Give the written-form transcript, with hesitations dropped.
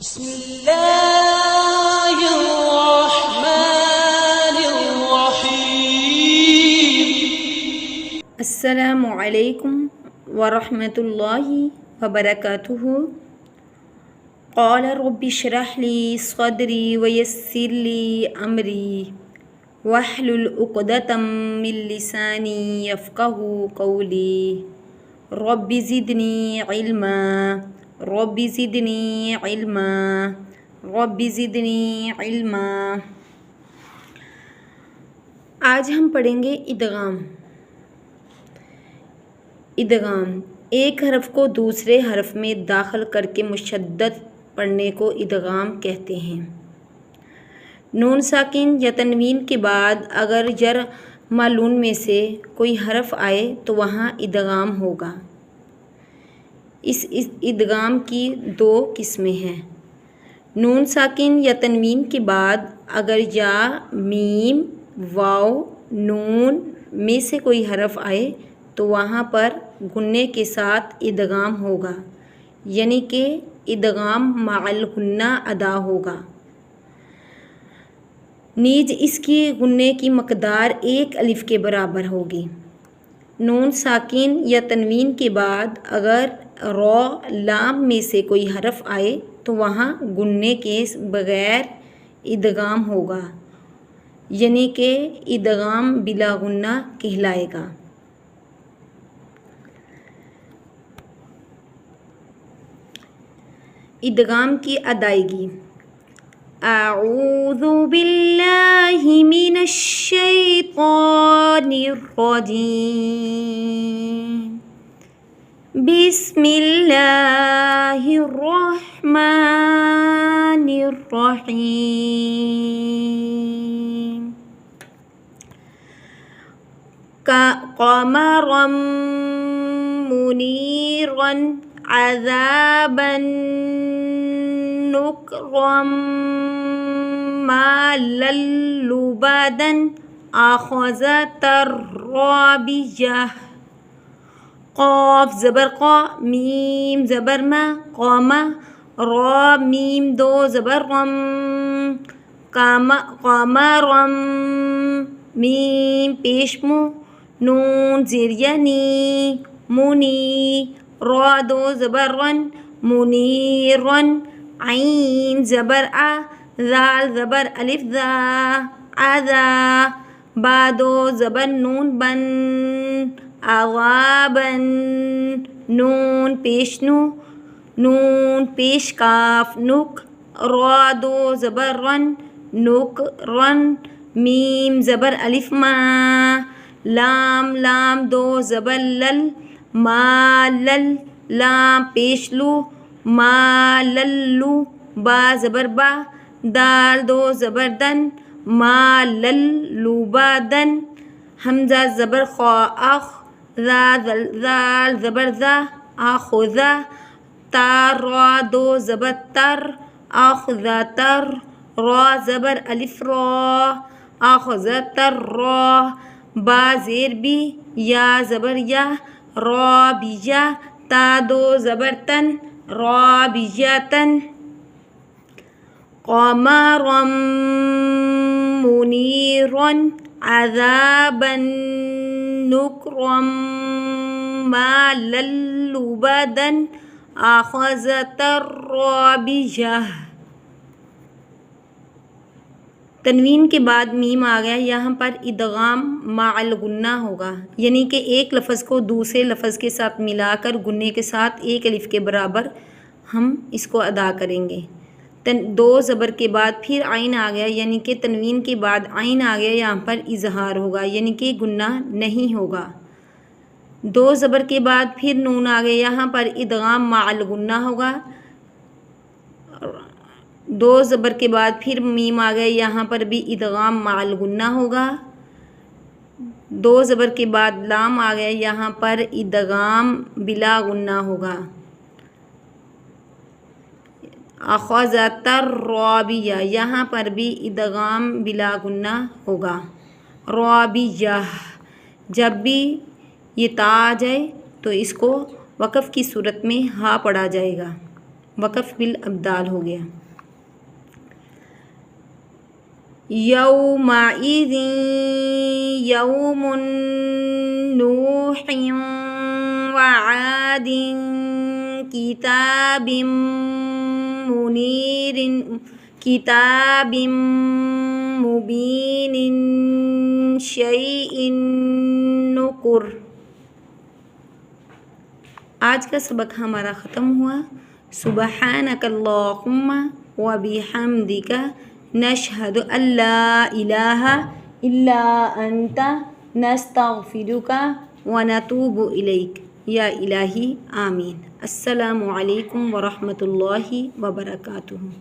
بسم اللہ الرحمن الرحیم۔ السلام علیکم ورحمۃ اللہ وبرکاتہ۔ قال رب اشرح لی صدری ویسر لی امری واحلل عقدۃ من لسانی یفقہوا قولی رب زدنی علما رب زدنی علما رب زدنی علما۔ آج ہم پڑھیں گے ادغام۔ ادغام ایک حرف کو دوسرے حرف میں داخل کر کے مشدد پڑھنے کو ادغام کہتے ہیں۔ نون ساکن یا تنوین کے بعد اگر جر معلوم میں سے کوئی حرف آئے تو وہاں ادغام ہوگا۔ اس ادغام کی دو قسمیں ہیں۔ نون ساکن یا تنوین کے بعد اگر یا، میم، واو، نون میں سے کوئی حرف آئے تو وہاں پر غنّے کے ساتھ ادغام ہوگا، یعنی کہ ادغام مع الغنّہ ادا ہوگا۔ نیز اس کی غنّے کی مقدار 1 الف کے برابر ہوگی۔ نون ساکن یا تنوین کے بعد اگر را، لام میں سے کوئی حرف آئے تو وہاں غنّے کے بغیر ادغام ہوگا، یعنی کہ ادغام بلا غنّہ کہلائے گا۔ ادغام کی ادائیگی۔ اعوذ باللہ من الشیطان الرجیم، بسم اللہ الرحمن الرحیم۔ قمرا منیرا عذابا نکرا مالا لبدا اخذت الرابیہ۔ قاف زبر قا، میم زبر ما، قامہ، را میم دو زبر رم، قمرم، میم پیش مو، نون زیر ینی، منی، را دو زبر رن، منیرن، عین زبر آ، ذال زبر الف ذا، عذا، با دو زبر نون بن، عذابن، نون پیش نو، نون پیش کاف نک، را دو زبر رن، نک رن، میم زبر الف ما، لام لام دو زبر لل، ما لل، لام پیش لو، ما للو، با زبر با، دال دو زبر دن، ما للو با دن، حمزہ زبر خا اخ، ذال زبر ذا، آخذہ، تار را دو زبر تر، آخذتر، را زبر الف را، آخذتر را، با زیر بی، یا زبر یا، رابیہ، تا دو زبر تن، رابیتن۔ قمرا منیرا عذابا نکرا مالا لبدا اخذت الرابیہ۔ تنوین کے بعد میم آ گیا، یہاں پر ادغام مع الغنّہ ہوگا، یعنی کہ ایک لفظ کو دوسرے لفظ کے ساتھ ملا کر غنّے کے ساتھ 1 الف کے برابر ہم اس کو ادا کریں گے۔ دو زبر کے بعد پھر عین آ گیا، یعنی کہ تنوین کے بعد عین آ گیا، یہاں پر اظہار ہوگا، یعنی کہ غنّہ نہیں ہوگا۔ دو زبر کے بعد پھر نون آ گیا، یہاں پر ادغام مع الغنّہ ہوگا۔ دو زبر کے بعد پھر میم آ گیا، یہاں پر بھی ادغام مع الغنّہ ہوگا۔ دو زبر کے بعد لام آ گیا، یہاں پر ادغام بلا غنّہ ہوگا۔ اخذت الرابیہ، یہاں پر بھی ادغام بلا غنّہ ہوگا۔ رابیہ، جب بھی یہ تا آ جائے تو اس کو وقف کی صورت میں ہا پڑھا جائے گا۔ وقف بالابدال ہو گیا. یومئذ یوم نوح وعاد کتاب منیر کتاب مبین شیء نکر. آج کا سبق ہمارا ختم ہوا. سبحانک اللہم وبحمدک نشہد ان لا الہ الا انت نستغفرک ونتوب الیک. یا الہی آمین. السلام علیکم ورحمۃ اللہ وبرکاتہ.